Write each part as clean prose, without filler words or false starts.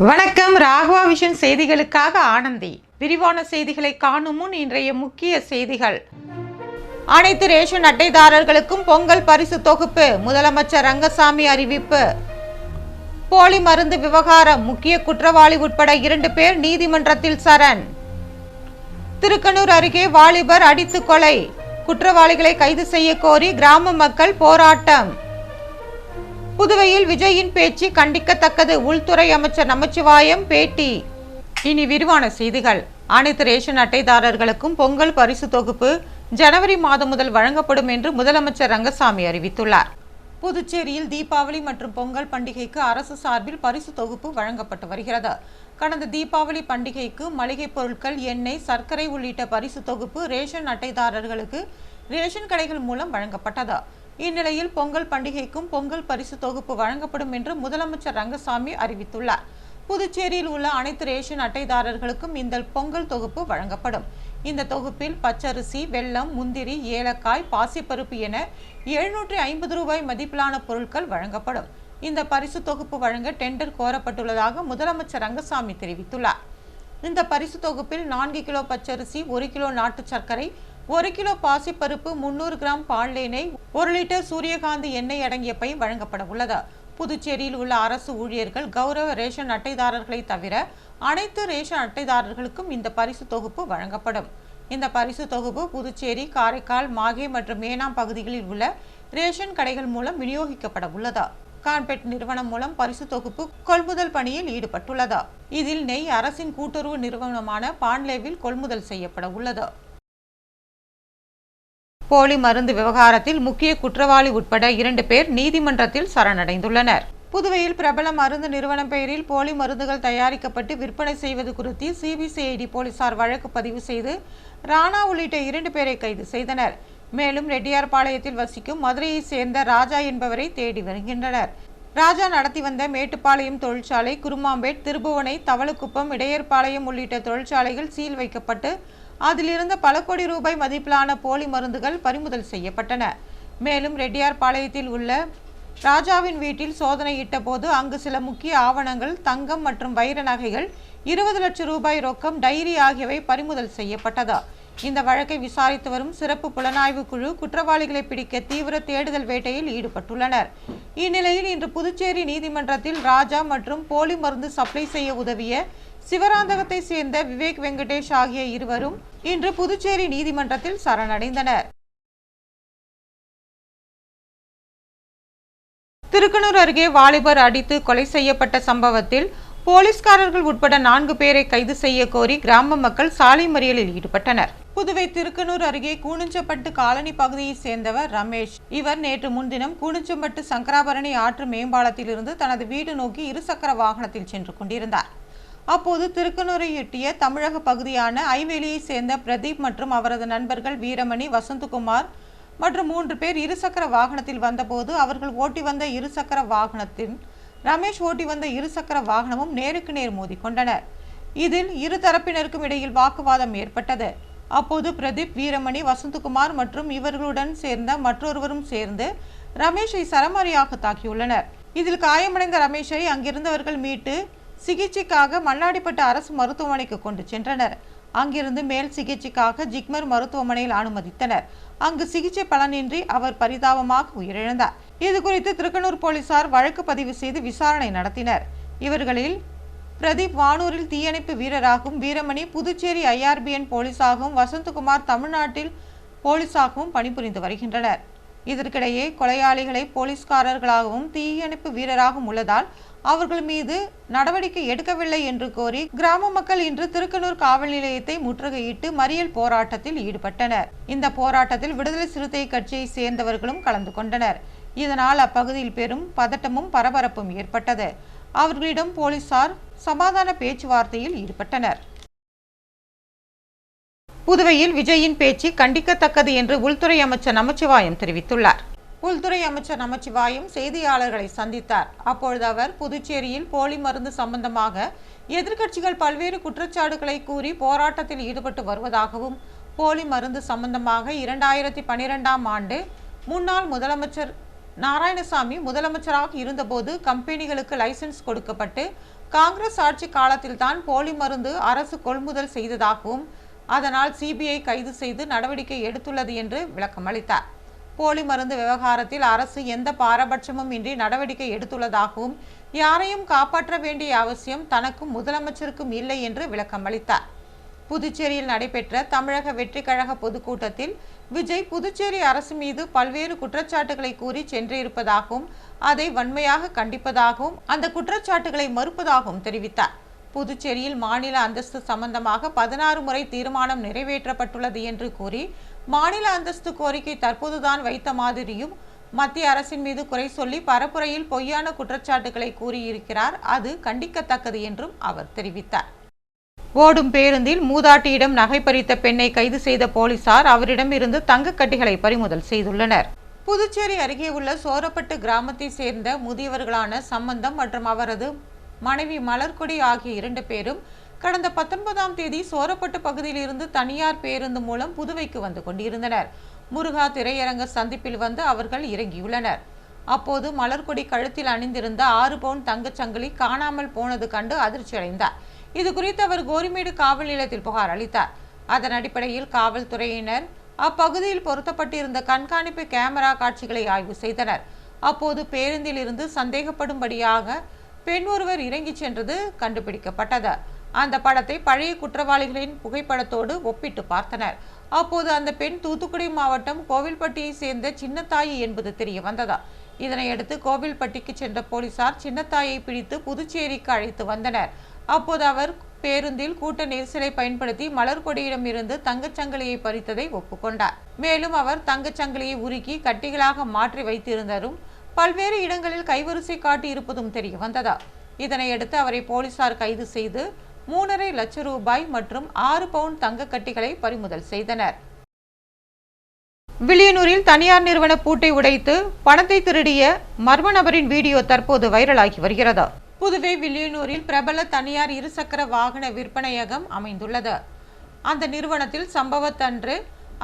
வணக்கம். ராகவா விஷன் செய்திகளுக்காக ஆனந்தி. விரிவான செய்திகளை காணும் முன் இன்றைய முக்கிய செய்திகள். அனைத்து ரேஷன் அட்டைதாரர்களுக்கும் பொங்கல் பரிசு தொகுப்பு, முதலமைச்சர் ரங்கசாமி அறிவிப்பு. போலி மருந்து விவகாரம், முக்கிய குற்றவாளி உட்பட 2 பேர் நீதிமன்றத்தில் சரண். திருக்கனூர் அருகே வாலிபர் அடித்து கொலை, குற்றவாளிகளை கைது செய்ய கோரி கிராம மக்கள் போராட்டம். புதுவையில் விஜயின் பேச்சு கண்டிக்கத்தக்கது, உள்துறை அமைச்சர் நமச்சிவாயம் பேட்டி. இனி விரிவான செய்திகள். அனைத்து ரேஷன் அட்டைதாரர்களுக்கும் பொங்கல் பரிசு தொகுப்பு ஜனவரி மாதம் முதல் வழங்கப்படும் என்று முதலமைச்சர் ரங்கசாமி அறிவித்துள்ளார். புதுச்சேரியில் தீபாவளி மற்றும் பொங்கல் பண்டிகைக்கு அரசு சார்பில் பரிசு தொகுப்பு வழங்கப்பட்டு வருகிறது. கடந்த தீபாவளி பண்டிகைக்கு மளிகை பொருட்கள், எண்ணெய், சர்க்கரை உள்ளிட்ட பரிசு தொகுப்பு ரேஷன் அட்டைதாரர்களுக்கு ரேஷன் கடைகள் மூலம் வழங்கப்பட்டது. இந்நிலையில் பொங்கல் பண்டிகைக்கும் பொங்கல் பரிசு தொகுப்பு வழங்கப்படும் என்று முதலமைச்சர் ரங்கசாமி அறிவித்துள்ளார். புதுச்சேரியில் உள்ள அனைத்து ரேஷன் அட்டைதாரர்களுக்கும் இந்த பொங்கல் தொகுப்பு வழங்கப்படும். இந்த தொகுப்பில் பச்சரிசி, வெல்லம், முந்திரி, ஏலக்காய், பாசிப்பருப்பு என 750 ரூபாய் மதிப்பிலான பொருட்கள் வழங்கப்படும். இந்த பரிசு தொகுப்பு வழங்க டெண்டர் கோரப்பட்டுள்ளதாக முதலமைச்சர் ரங்கசாமி தெரிவித்துள்ளார். இந்த பரிசு தொகுப்பில் 4 கிலோ பச்சரிசி, 1 கிலோ நாட்டு சர்க்கரை, 1 கிலோ பாசிப்பருப்பு, 300 கிராம் பால் எண்ணெய், 1 லிட்டர் சூரியகாந்தி எண்ணெய் அடங்கிய பை வழங்கப்பட உள்ளது. புதுச்சேரியில் உள்ள அரசு ஊழியர்கள், கௌரவ ரேஷன் அட்டைதாரர்களை தவிர அனைத்து ரேஷன் அட்டைதாரர்களுக்கும் இந்த பரிசு தொகுப்பு வழங்கப்படும். இந்த பரிசு தொகுப்பு புதுச்சேரி, காரைக்கால், மாஹே மற்றும் ஏனாம் பகுதிகளில் உள்ள ரேஷன் கடைகள் மூலம் விநியோகிக்கப்பட உள்ளது. கான்பெட் நிறுவனம் மூலம் பரிசு தொகுப்பு கொள்முதல் பணியில் ஈடுபட்டுள்ளது. இதில் நெய் அரசின் கூட்டுறவு நிறுவனமான பான்லேவில் கொள்முதல் செய்யப்பட உள்ளது. போலி மருந்து விவகாரத்தில் முக்கிய குற்றவாளி உட்பட 2 பேர் நீதிமன்றத்தில் சரணடைந்துள்ளனர். புதுவையில் பிரபல மருந்து நிறுவனம் பெயரில் போலி மருந்துகள் தயாரிக்கப்பட்டு விற்பனை செய்வது குறித்து சிபிசிஐடி போலீசார் வழக்கு பதிவு செய்து ராணா உள்ளிட்ட 2 பேரை கைது செய்தனர். மேலும் ரெட்டியார்பாளையத்தில் வசிக்கும் மதுரையை சேர்ந்த ராஜா என்பவரை தேடி வருகின்றனர். ராஜா நடத்தி வந்த மேட்டுப்பாளையம் தொழிற்சாலை, குருமாம்பேட், திருபுவனை, தவளுக்குப்பம், இடையர்பாளையம் உள்ளிட்ட தொழிற்சாலைகள் சீல் வைக்கப்பட்டு அதிலிருந்த பல கோடி ரூபாய் மதிப்பிலான போலி மருந்துகள் பறிமுதல் செய்யப்பட்டன. மேலும் ரெட்டியார்பாளையத்தில் உள்ள ராஜாவின் வீட்டில் சோதனையிட்ட போது அங்கு சில முக்கிய ஆவணங்கள், தங்கம் மற்றும் வைர நகைகள், 20 லட்சம் ரூபாய் ரொக்கம், டைரி ஆகியவை பறிமுதல் செய்யப்பட்டது. இந்த வழக்கை விசாரித்து வரும் சிறப்பு புலனாய்வு குழு குற்றவாளிகளை பிடிக்க தீவிர தேடுதல் வேட்டையில் ஈடுபட்டுள்ளனர். இந்நிலையில் இன்று புதுச்சேரி நீதிமன்றத்தில் ராஜா மற்றும் போலி மருந்து சப்ளை செய்ய உதவிய சிவராந்தகத்தை சேர்ந்த விவேக் வெங்கடேஷ் ஆகிய இருவரும் இன்று புதுச்சேரி நீதிமன்றத்தில் சரணடைந்தனர். திருக்கனூர் அருகே வாலிபர் அடித்து கொலை செய்யப்பட்ட சம்பவத்தில் போலீஸ்காரர்கள் உட்பட 4 பேரை கைது செய்ய கோரி கிராம மக்கள் சாலை மறியலில் ஈடுபட்டனர். புதுவை திருக்கனூர் அருகே கூனிச்சம்பட்டு காலனி பகுதியை சேர்ந்தவர் ரமேஷ். இவர் நேற்று முன்தினம் கூனிச்சம்பட்டு சங்கராபரணி ஆற்று மேம்பாலத்திலிருந்து தனது வீடு நோக்கி இருசக்கர வாகனத்தில் சென்று கொண்டிருந்தார். அப்போது திருக்கனூரையொட்டிய தமிழக பகுதியான ஐவேலியை சேர்ந்த பிரதீப் மற்றும் அவரது நண்பர்கள் வீரமணி, வசந்தகுமார் மற்றும் 3 பேர் இருசக்கர வாகனத்தில் வந்தபோது அவர்கள் ஓட்டி வந்த இருசக்கர வாகனத்தில் ரமேஷ் ஓட்டி வந்த இருசக்கர வாகனமும் நேருக்கு நேர் மோதிக்கொண்டனர். இதில் இரு தரப்பினருக்கும் இடையில் வாக்குவாதம் ஏற்பட்டது. அப்போது பிரதீப், வீரமணி, வசந்தகுமார் மற்றும் இவர்களுடன் சேர்ந்த மற்றொருவரும் சேர்ந்து ரமேஷை சரமாரியாக தாக்கியுள்ளனர். இதில் காயமடைந்த ரமேஷை அங்கிருந்தவர்கள் மீட்டு சிகிச்சைக்காக மண்ணாடிப்பட்டு அரசு மருத்துவமனைக்கு கொண்டு சென்றனர். அங்கிருந்து மேல் சிகிச்சைக்காக ஜிப்மர் மருத்துவமனையில் அனுமதித்தனர். அங்கு சிகிச்சை பலனின்றி அவர் பரிதாபமாக உயிரிழந்தார். இது குறித்து திருக்கனூர் போலீசார் வழக்கு பதிவு செய்து விசாரணை நடத்தினர். இவர்களில் பிரதீப் வானூரில் தீயணைப்பு வீரராகவும், வீரமணி புதுச்சேரி IRBN போலீசாகவும், வசந்தகுமார் தமிழ்நாட்டில் போலீசாகவும் பணிபுரிந்து வருகின்றனர். இதற்கிடையே கொலையாளிகளை போலீஸ்காரர்களாகவும் தீயணைப்பு வீரராகவும் உள்ளதால் அவர்கள் மீது நடவடிக்கை எடுக்கவில்லை என்று கோரி கிராம மக்கள் இன்று திருக்கனூர் காவல் நிலையத்தை முற்றுகையிட்டு மறியல் போராட்டத்தில் ஈடுபட்டனர். இந்த போராட்டத்தில் விடுதலை சிறுத்தை கட்சியை சேர்ந்தவர்களும் கலந்து கொண்டனர். இதனால் அப்பகுதியில் பெரும் பதட்டமும் பரபரப்பும் ஏற்பட்டது. அவர்களிடம் போலீசார் சமாதான பேச்சுவார்த்தையில் ஈடுபட்டனர். புதுவையில் விஜயின் பேச்சு கண்டிக்கத்தக்கது என்று உள்துறை அமைச்சர் நமச்சிவாயம் தெரிவித்துள்ளார். உள்துறை அமைச்சர் நமச்சிவாயம் செய்தியாளர்களை சந்தித்தார். அப்பொழுது அவர் புதுச்சேரியில் போலி மருந்து சம்பந்தமாக எதிர்க்கட்சிகள் பல்வேறு குற்றச்சாட்டுகளை கூறி போராட்டத்தில் ஈடுபட்டு வருவதாகவும், போலி மருந்து சம்பந்தமாக 2012ஆம் ஆண்டு முன்னாள் முதலமைச்சர் நாராயணசாமி முதலமைச்சராக இருந்தபோது கம்பெனிகளுக்கு லைசன்ஸ் கொடுக்கப்பட்டு காங்கிரஸ் ஆட்சி காலத்தில்தான் போலி மருந்து அரசு கொள்முதல் செய்ததாகவும் அதனால் சிபிஐ கைது செய்து நடவடிக்கை எடுத்துள்ளது என்று விளக்கமளித்தார். போலி மருந்து விவகாரத்தில் அரசு எந்த பாரபட்சமும் இன்றி நடவடிக்கை எடுத்துள்ளதாகவும் யாரையும் காப்பாற்ற வேண்டிய அவசியம் தனக்கும் முதலமைச்சருக்கும் இல்லை என்று விளக்கமளித்தார். புதுச்சேரியில் நடைபெற்ற தமிழக வெற்றி கழக பொதுக்கூட்டத்தில் விஜய் புதுச்சேரி அரசு மீது பல்வேறு குற்றச்சாட்டுகளை கூறி சென்றிருப்பதாகவும் அதை வன்மையாக கண்டிப்பதாகவும் அந்த குற்றச்சாட்டுகளை மறுப்பதாகவும் தெரிவித்தார். புதுச்சேரியில் மாநில அந்தஸ்து சம்பந்தமாக 16 முறை தீர்மானம் நிறைவேற்றப்பட்டுள்ளது என்று கூறி மாநில அந்தஸ்து கோரிக்கை தற்போதுதான் வைத்த மாதிரியும் மத்திய அரசின் மீது குறை சொல்லி பரப்புரையில் பொய்யான குற்றச்சாட்டுகளை கூறியிருக்கிறார். அது கண்டிக்கத்தக்கது என்றும் அவர் தெரிவித்தார். ஓடும் பேருந்தில் மூதாட்டியிடம் நகை பறித்த பெண்ணை கைது செய்த போலீசார் அவரிடம் இருந்து தங்கக் கட்டிகளை பறிமுதல் செய்துள்ளனர். புதுச்சேரி அருகே உள்ள சோரப்பட்டு கிராமத்தை சேர்ந்த முதியவர்களான சம்பந்தம் மற்றும் அவரது மனைவி மலர்கொடி ஆகிய 2 பேரும் கடந்த 19ஆம் தேதி சோரப்பட்டு பகுதியில் இருந்து தனியார் பேருந்து மூலம் புதுவைக்கு வந்து கொண்டிருந்தனர். முருகா திரையரங்க சந்திப்பில் வந்து அவர்கள் இறங்கியுள்ளனர். அப்போது மலர்கொடி கழுத்தில் அணிந்திருந்த 6 பவுன் தங்கச்சங்கிலி காணாமல் போனது கண்டு அதிர்ச்சியடைந்தார். இது குறித்து அவர் கோரிமேடு காவல் நிலையத்தில் புகார் அளித்தார். அதன் அடிப்படையில் காவல்துறையினர் அப்பகுதியில் பொருத்தப்பட்டிருந்த கண்காணிப்பு கேமரா காட்சிகளை ஆய்வு செய்தனர். அப்போது பேருந்தில் இருந்து சந்தேகப்படும்படியாக பெண் ஒருவர் இறங்கி சென்றது கண்டுபிடிக்கப்பட்டது. அந்த படத்தை பழைய குற்றவாளிகளின் புகைப்படத்தோடு ஒப்பிட்டு பார்த்தனர். அப்போது அந்த பெண் தூத்துக்குடி மாவட்டம் கோவில்பட்டியை சேர்ந்த சின்னத்தாயி என்பது தெரிய வந்தது. இதனையடுத்து கோவில்பட்டிக்கு சென்ற போலீசார் சின்னத்தாயை பிடித்து புதுச்சேரிக்கு அழைத்து வந்தனர். அப்போது அவர் பேருந்தில் கூட்ட நெரிசலை பயன்படுத்தி மலர்கொடியிடம் இருந்து தங்கச்சங்கிலியை பறித்ததை ஒப்புக்கொண்டார். மேலும் அவர் தங்கச்சங்கிலியை உருக்கி கட்டிகளாக மாற்றி வைத்திருந்ததும் பல்வேறு இடங்களில் கைவரிசை காட்டி இருப்பதும் தெரிய வந்தது. இதனையடுத்து அவரை போலீசார் கைது செய்து 3.5 லட்சம் ரூபாய் மற்றும் 6 பவுன் தங்க கட்டிகளை பறிமுதல் செய்தனர். வில்லியனூரில் தனியார் நிறுவன பூட்டை உடைத்து பணத்தை திருடிய மர்ம நபரின் வீடியோ தற்போது வைரலாகி வருகிறது. புதுவை வில்லியனூரில் பிரபல தனியார் இருசக்கர வாகன விற்பனையகம் அமைந்துள்ளது. அந்த நிறுவனத்தில் சம்பவத்தன்று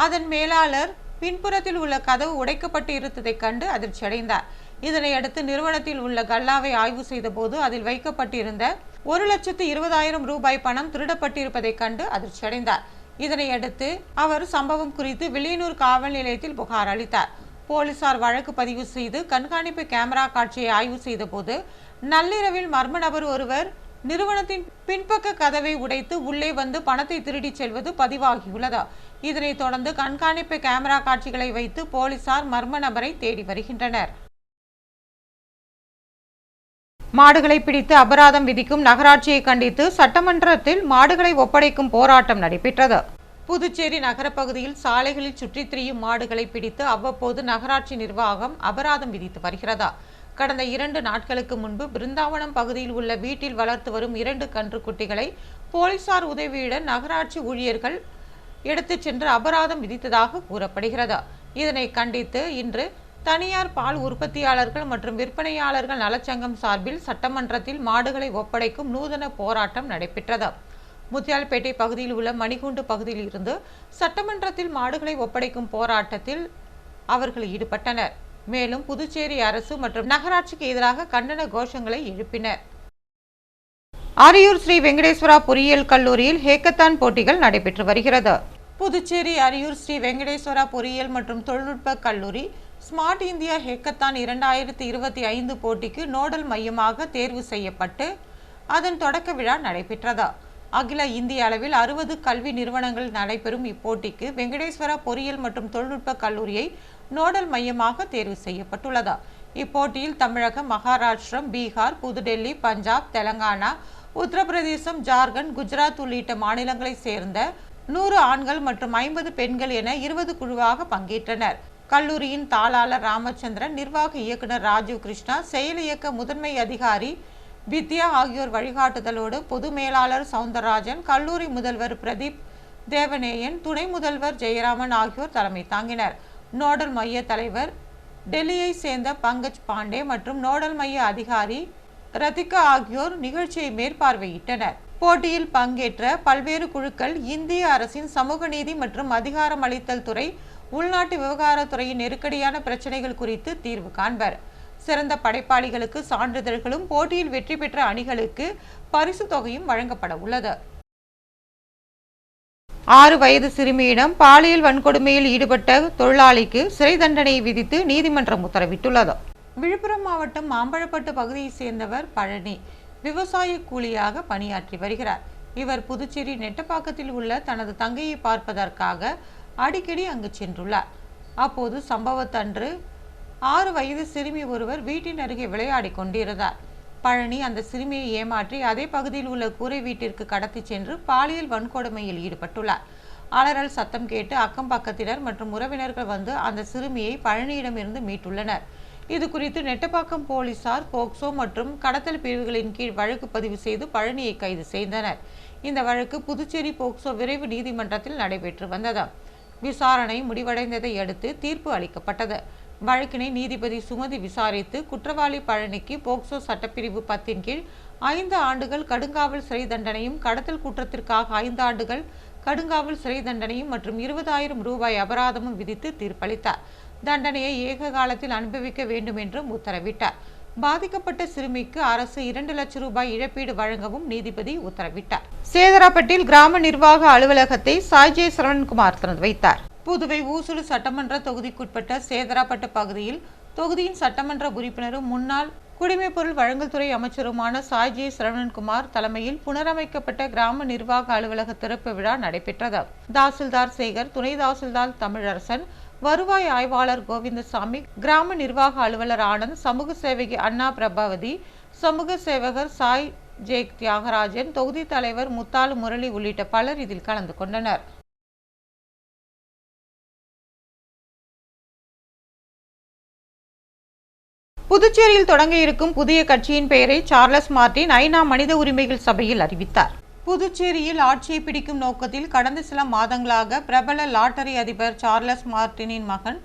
அதன் மேலாளர் பின்புறத்தில் உள்ள கதவு உடைக்கப்பட்டு இருந்ததை கண்டு அதிர்ச்சியடைந்தார். இதனையடுத்து நிறுவனத்தில் உள்ள கல்லாவை ஆய்வு செய்த போது அதில் வைக்கப்பட்டிருந்த 1,20,000 ரூபாய் பணம் திருடப்பட்டிருப்பதை கண்டு அதிர்ச்சியடைந்தார். இதனையடுத்து அவர் சம்பவம் குறித்து வில்லியனூர் காவல் நிலையத்தில் புகார் அளித்தார். போலீசார் வழக்கு பதிவு செய்து கண்காணிப்பு கேமரா காட்சியை ஆய்வு செய்த போது நள்ளிரவில் மர்ம நபர் ஒருவர் நிறுவனத்தின் பின்பக்க கதவை உடைத்து உள்ளே வந்து பணத்தை திருடி செல்வது பதிவாகியுள்ளது. இதனைத் தொடர்ந்து கண்காணிப்பு கேமரா காட்சிகளை வைத்து போலீசார் மர்ம நபரை தேடி வருகின்றனர். மாடுகளை பிடித்து அபராதம் விதிக்கும் நகராட்சியை கண்டித்து சட்டமன்றத்தில் மாடுகளை ஒப்படைக்கும் போராட்டம் நடைபெற்றது. புதுச்சேரி நகரப்பகுதியில் சாலைகளில் சுற்றித் திரியும் மாடுகளை பிடித்து அவ்வப்போது நகராட்சி நிர்வாகம் அபராதம் விதித்து வருகிறது. கடந்த 2 நாட்களுக்கு முன்பு பிருந்தாவனம் பகுதியில் உள்ள வீட்டில் வளர்த்து வரும் 2 கன்றுக்குட்டிகளை போலீசார் உதவியுடன் நகராட்சி ஊழியர்கள் எடுத்துச் சென்று அபராதம் விதித்ததாக கூறப்படுகிறது. இதனை கண்டித்து இன்று தனியார் பால் உற்பத்தியாளர்கள் மற்றும் விற்பனையாளர்கள் நலச்சங்கம் சார்பில் சட்டமன்றத்தில் மாடுகளை ஒப்படைக்கும் நூதன போராட்டம் நடைபெற்றது. முத்தியால்பேட்டை பகுதியில் உள்ள மணிகுண்டு பகுதியில் இருந்து சட்டமன்றத்தில் மாடுகளை ஒப்படைக்கும் போராட்டத்தில் அவர்கள் ஈடுபட்டனர். மேலும் புதுச்சேரி அரசு மற்றும் நகராட்சிக்கு எதிராக கண்டன கோஷங்களை எழுப்பினர். அரியூர் ஸ்ரீ வெங்கடேஸ்வரா பொறியியல் கல்லூரியில் ஹேக்கத்தான் போட்டிகள் நடைபெற்று வருகிறது. புதுச்சேரி அரியூர் ஸ்ரீ வெங்கடேஸ்வரா பொறியியல் மற்றும் தொழில்நுட்ப கல்லூரி ஸ்மார்ட் இந்தியா ஹேக்கத்தான் 2025 போட்டிக்கு நோடல் மையமாக தேர்வு செய்யப்பட்டு அதன் தொடக்க விழா நடைபெற்றது. அகில இந்திய அளவில் 60 கல்வி நிறுவனங்கள் நடைபெறும் இப்போட்டிக்கு வெங்கடேஸ்வரா பொறியியல் மற்றும் தொழில்நுட்ப கல்லூரியை நோடல் மையமாக தேர்வு செய்யப்பட்டுள்ளது. இப்போட்டியில் தமிழகம், மகாராஷ்டிரம், பீகார், புதுடெல்லி, பஞ்சாப், தெலங்கானா, உத்தரப்பிரதேசம், ஜார்க்கண்ட், குஜராத் உள்ளிட்ட மாநிலங்களைச் சேர்ந்த 100 ஆண்கள் மற்றும் 50 பெண்கள் என 20 குழுவாக பங்கேற்றனர். கல்லூரியின் தாளாளர் ராமச்சந்திரன், நிர்வாக இயக்குனர் ராஜீவ் கிருஷ்ணா, செயல் இயக்க முதன்மை அதிகாரி வித்யா ஆகியோர் வழிகாட்டுதலோடு பொது மேலாளர் சவுந்தரராஜன், கல்லூரி முதல்வர் பிரதீப் தேவநேயன், துணை முதல்வர் ஜெயராமன் ஆகியோர் தலைமை தாங்கினர். நோடல் மைய தலைவர் டெல்லியை சேர்ந்த பங்கஜ் பாண்டே மற்றும் நோடல் மைய அதிகாரி ரதிகா ஆகியோர் நிகழ்ச்சியை மேற்பார்வையிட்டனர். போட்டியில் பங்கேற்ற பல்வேறு குழுக்கள் இந்திய அரசின் சமூக நீதி மற்றும் அதிகாரமளித்தல் துறை, உள்நாட்டு விவகாரத்துறையின் நெருக்கடியான பிரச்சனைகள் குறித்து தீர்வு காண்பர். சிறந்த படைப்பாளிகளுக்கு சான்றிதழ்களும் போட்டியில் வெற்றி பெற்ற அணிகளுக்கு பரிசு தொகையும் வழங்கப்பட உள்ளது. 6 வயது சிறுமியிடம் பாலியல் வன்கொடுமையில் ஈடுபட்ட தொழிலாளிக்கு சிறை தண்டனை விதித்து நீதிமன்றம் உத்தரவிட்டுள்ளது. விழுப்புரம் மாவட்டம் மாம்பழப்பட்டு பகுதியைச் சேர்ந்தவர் பழனி விவசாய கூலியாக பணியாற்றி வருகிறார். இவர் புதுச்சேரி நெட்டப்பாக்கத்தில் உள்ள தனது தங்கையை பார்ப்பதற்காக அடிக்கடி அங்கு சென்றுள்ளார். அப்போது சம்பவத்தன்று 6 வயது சிறுமி ஒருவர் வீட்டின் அருகே விளையாடி கொண்டிருந்தார். பழனி அந்த சிறுமியை ஏமாற்றி அதே பகுதியில் உள்ள கூரை வீட்டிற்கு கடத்தி சென்று பாலியல் வன்கொடுமையில் ஈடுபட்டுள்ளார். அலறல் சத்தம் கேட்டு அக்கம் பக்கத்தினர் மற்றும் உறவினர்கள் வந்து அந்த சிறுமியை பழனியிடமிருந்து மீட்டுள்ளனர். இது குறித்து நெட்டப்பாக்கம் போலீசார் போக்சோ மற்றும் கடத்தல் பிரிவுகளின் கீழ் வழக்கு பதிவு செய்து பழனியை கைது செய்தனர். இந்த வழக்கு புதுச்சேரி போக்சோ விரைவு நீதிமன்றத்தில் நடைபெற்று வந்தது. விசாரணை முடிவடைந்ததை அடுத்து தீர்ப்பு அளிக்கப்பட்டது. வழக்கினை நீதிபதி சுமதி விசாரித்து குற்றவாளி பழனிக்கு போக்சோ சட்டப்பிரிவு 10 கீழ் 5 ஆண்டுகள் கடுங்காவல் சிறை தண்டனையும், கடத்தல் குற்றத்திற்காக 5 ஆண்டுகள் கடுங்காவல் சிறை தண்டனையும் மற்றும் 20,000 ரூபாய் அபராதமும் விதித்து தீர்ப்பளித்தார். தண்டனையை ஏக காலத்தில் அனுபவிக்க வேண்டும் என்றும் உத்தரவிட்டார். பாதிக்கப்பட்ட சிறுமிக்கு அரசு 2 லட்சம் ரூபாய் இழப்பீடு வழங்கவும் நீதிபதி உத்தரவிட்டார். சேதராப்பட்டில் கிராம நிர்வாக அலுவலகத்தை சாய்ஜே சரவணன்குமார் திறந்து வைத்தார். புதுவை ஊசுடு சட்டமன்ற தொகுதிக்குட்பட்ட சேதராப்பட்டு பகுதியில் தொகுதியின் சட்டமன்ற உறுப்பினரும் முன்னாள் குடிமைப்பொருள் வழங்கல் துறை அமைச்சருமான சாய்ஜே சரவணன்குமார் தலைமையில் புனரமைக்கப்பட்ட கிராம நிர்வாக அலுவலக திறப்பு விழா நடைபெற்றது. தாசில்தார் சேகர், துணை தாசில்தார் தமிழரசன், வருவாய் ஆய்வாளர் கோவிந்தசாமி, கிராம நிர்வாக அலுவலர் ஆனந்த், சமூக சேவகி அண்ணா பிரபாவதி, சமூக சேவகர் சாய் ஜேக் தியாகராஜன், தொகுதி தலைவர் முத்தாலு முரளி உள்ளிட்ட பலர் இதில் கலந்து கொண்டனர். புதுச்சேரியில் தொடங்க இருக்கும் புதிய கட்சியின் பெயரை சார்லஸ் மார்டின் ஐநா மனித உரிமைகள் சபையில் அறிவித்தார். புதுச்சேரியில் ஆட்சியை பிடிக்கும் நோக்கத்தில் கடந்த சில மாதங்களாக பிரபல லாட்டரி அதிபர் சார்லஸ் மார்டினின் மகன்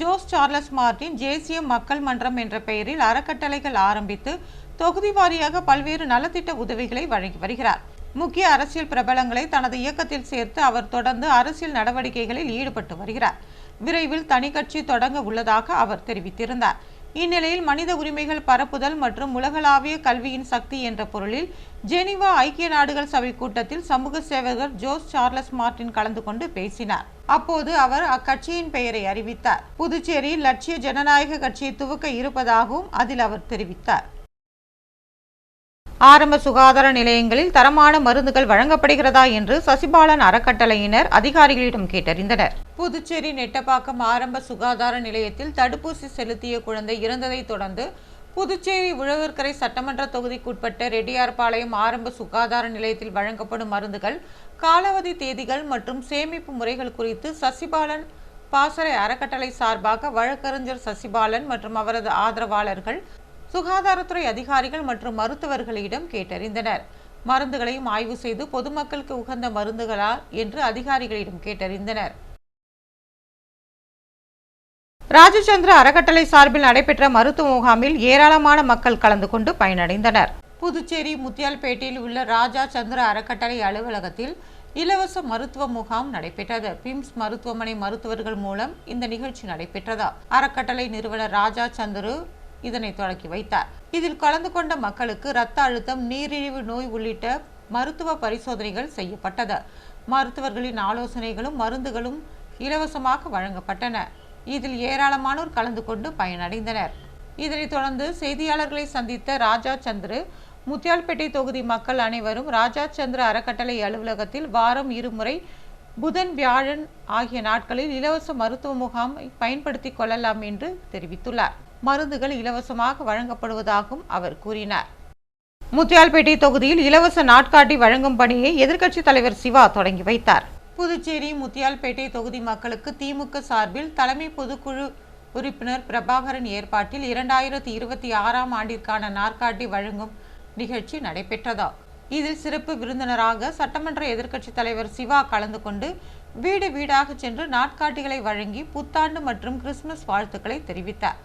ஜோஸ் சார்லஸ் மார்டின் தேசிய மக்கள் மன்றம் என்ற பெயரில் அறக்கட்டளைகள் ஆரம்பித்து தொகுதி வாரியாக பல்வேறு நலத்திட்ட உதவிகளை வழங்கி வருகிறார். முக்கிய அரசியல் பிரபலங்களை தனது இயக்கத்தில் சேர்த்து அவர் தொடர்ந்து அரசியல் நடவடிக்கைகளில் ஈடுபட்டு வருகிறார். விரைவில் தனி கட்சி தொடங்க உள்ளதாக அவர் தெரிவித்திருந்தார். இந்நிலையில் மனித உரிமைகள் பரப்புதல் மற்றும் உலகளாவிய கல்வியின் சக்தி என்ற பொருளில் ஜெனீவா ஐக்கிய நாடுகள் சபை கூட்டத்தில் சமூக சேவகர் ஜோஸ் சார்லஸ் மார்டின் கலந்து கொண்டு பேசினார். அப்போது அவர் அக்கட்சியின் பெயரை அறிவித்தார். புதுச்சேரியில் லட்சிய ஜனநாயக கட்சியை துவக்க இருப்பதாகவும் அதில் அவர் தெரிவித்தார். ஆரம்ப சுகாதார நிலையங்களில் தரமான மருந்துகள் வழங்கப்படுகிறதா என்று சசிபாலன் அறக்கட்டளையினர் அதிகாரிகளிடம் கேட்டறிந்தனர். புதுச்சேரி நெட்டப்பாக்கம் ஆரம்ப சுகாதார நிலையத்தில் தடுப்பூசி செலுத்திய குழந்தை இறந்ததை தொடர்ந்து புதுச்சேரி உழவர்கரை சட்டமன்ற தொகுதிக்குட்பட்ட ரெட்டியார்பாளையம் ஆரம்ப சுகாதார நிலையத்தில் வழங்கப்படும் மருந்துகள், காலாவதி தேதிகள் மற்றும் சேமிப்பு முறைகள் குறித்து சசிபாலன் பாசறை அறக்கட்டளை சார்பாக வழக்கறிஞர் சசிபாலன் மற்றும் அவரது ஆதரவாளர்கள் சுகாதாரத்துறை அதிகாரிகள் மற்றும் மருத்துவர்களிடம் கேட்டறிந்தனர். மருந்துகளையும் ஆய்வு செய்து பொதுமக்களுக்கு உகந்த மருந்துகளா என்று அதிகாரிகளிடம் கேட்டறிந்தனர். ராஜச்சந்திர அறக்கட்டளை சார்பில் நடைபெற்ற மருத்துவ முகாமில் ஏராளமான மக்கள் கலந்து கொண்டு பயனடைந்தனர். புதுச்சேரி முத்தியால்பேட்டையில் உள்ள ராஜா சந்திர அறக்கட்டளை அலுவலகத்தில் இலவச மருத்துவ முகாம் நடைபெற்றது. பிம்ஸ் மருத்துவமனை மருத்துவர்கள் மூலம் இந்த நிகழ்ச்சி நடைபெற்றது. அறக்கட்டளை நிறுவனர் ராஜா சந்திரு இதனை தொடக்கி வைத்தார். இதில் கலந்து கொண்ட மக்களுக்கு இரத்த அழுத்தம், நீரிழிவு நோய் உள்ளிட்ட மருத்துவ பரிசோதனைகள் செய்யப்பட்டது. மருத்துவர்களின் ஆலோசனைகளும் மருந்துகளும் இலவசமாக வழங்கப்பட்டன. இதில் ஏராளமானோர் கலந்து கொண்டு பயனடைந்தனர். இதனைத் தொடர்ந்து செய்தியாளர்களை சந்தித்த ராஜா சந்திரு, முத்தியால்பேட்டை தொகுதி மக்கள் அனைவரும் ராஜா சந்திர அறக்கட்டளை அலுவலகத்தில் வாரம் 2 முறை புதன், வியாழன் ஆகிய நாட்களில் இலவச மருத்துவ முகாமை பயன்படுத்திக் கொள்ளலாம் என்று தெரிவித்துள்ளார். மருந்துகள் இலவசமாக வழங்கப்படுவதாகவும் அவர் கூறினார். முத்தியால்பேட்டை தொகுதியில் இலவச நாட்காட்டி வழங்கும் பணியை எதிர்க்கட்சித் தலைவர் சிவா தொடங்கி வைத்தார். புதுச்சேரி முத்தியால்பேட்டை தொகுதி மக்களுக்கு திமுக சார்பில் தலைமை பொதுக்குழு உறுப்பினர் பிரபாகரன் ஏற்பாட்டில் 2026ஆம் ஆண்டிற்கான நாட்காட்டி வழங்கும் நிகழ்ச்சி நடைபெற்றதா. இதில் சிறப்பு விருந்தினராக சட்டமன்ற எதிர்க்கட்சித் தலைவர் சிவா கலந்து கொண்டு வீடு வீடாக சென்று நாட்காட்டிகளை வழங்கி புத்தாண்டு மற்றும் கிறிஸ்துமஸ் வாழ்த்துக்களை தெரிவித்தார்.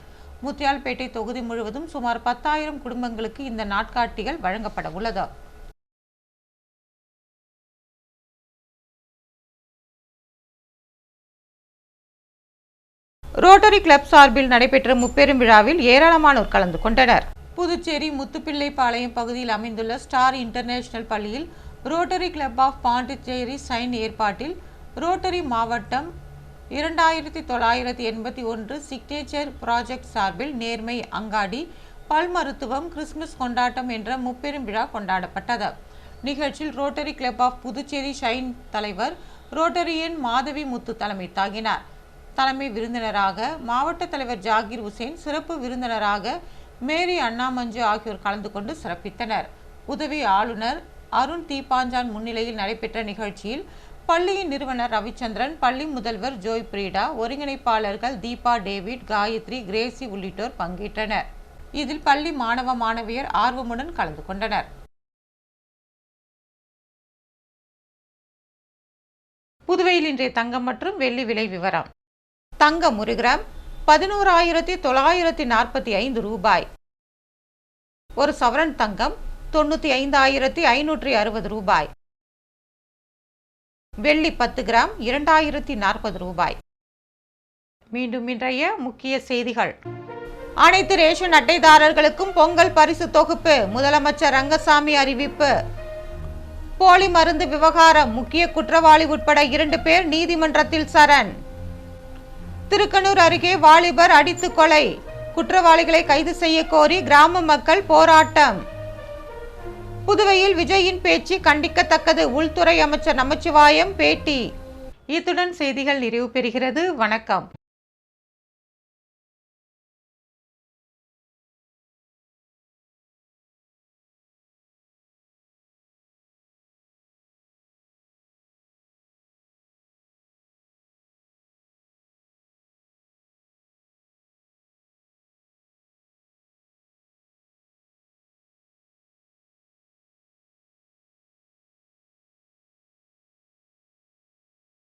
முத்தியால்பேட்டை தொகுதி முழுவதும் சுமார் 10,000 குடும்பங்களுக்கு இந்த நாட்காட்டிகள் வழங்கப்பட உள்ளது. ரோட்டரி கிளப் சார்பில் நடைபெற்ற முப்பெரும் விழாவில் ஏராளமானோர் கலந்து கொண்டனர். புதுச்சேரி முத்துப்பிள்ளைப்பாளையம் பகுதியில் அமைந்துள்ள ஸ்டார் இன்டர்நேஷனல் பள்ளியில் rotary club of Pondicherry shine ஏற்பாட்டில் ரோட்டரி மாவட்டம் 2981 சிக்னேச்சர் ப்ராஜெக்ட் சார்பில் நேர்மை அங்காடி பல் மருத்துவம் கிறிஸ்துமஸ் கொண்டாட்டம் என்ற முப்பெரும் விழா கொண்டாடப்பட்டது. நிகழ்ச்சியில் rotary club of Puducherry shine தலைவர் ரோட்டரியன் மாதவி முத்து தலைமை தாங்கினார். தலைமை விருந்தினராக மாவட்ட தலைவர் ஜாகிர் உசேன், சிறப்பு விருந்தினராக மேரி அண்ணாமஞ்சு ஆகியோர் கலந்து கொண்டு சிறப்பித்தனர். உதவி ஆளுநர் அருண் தீபாஞ்சான் முன்னிலையில் நடைபெற்ற நிகழ்ச்சியில் பள்ளியின் நிறுவனர் ரவிச்சந்திரன், பள்ளி முதல்வர் ஜோய் பிரீடா, ஒருங்கிணைப்பாளர்கள் தீபா, டேவிட், காயத்ரி, கிரேசி உள்ளிட்டோர் பங்கேற்றனர். இதில் பள்ளி மாணவ மாணவியர் ஆர்வமுடன் கலந்து கொண்டனர். புதுவையில் இன்றைய தங்கம் மற்றும் வெள்ளி விலை விவரம். தங்கம் 1 கிராம் 11,945 ரூபாய். ஒரு சவரன் தங்கம் 95,560 ரூபாய். வெள்ளி 10 கிராம் 2,040 ரூபாய். மீண்டும் இன்றைய முக்கிய செய்திகள். அனைத்து ரேஷன் அட்டைதாரர்களுக்கும் பொங்கல் பரிசு தொகுப்பு, முதலமைச்சர் ரங்கசாமி அறிவிப்பு. போலி மருந்து விவகாரம், முக்கிய குற்றவாளி உட்பட 2 பேர் நீதிமன்றத்தில் சரண். திருக்கனூர் அருகே வாலிபர் அடித்து கொலை, குற்றவாளிகளை கைது செய்ய கோரி கிராம மக்கள் போராட்டம். புதுவையில் விஜயின் பேச்சு கண்டிக்கத்தக்கது, உள்துறை அமைச்சர் நமச்சிவாயம் பேட்டி. இத்துடன் செய்திகள் நிறைவு பெறுகிறது. வணக்கம்.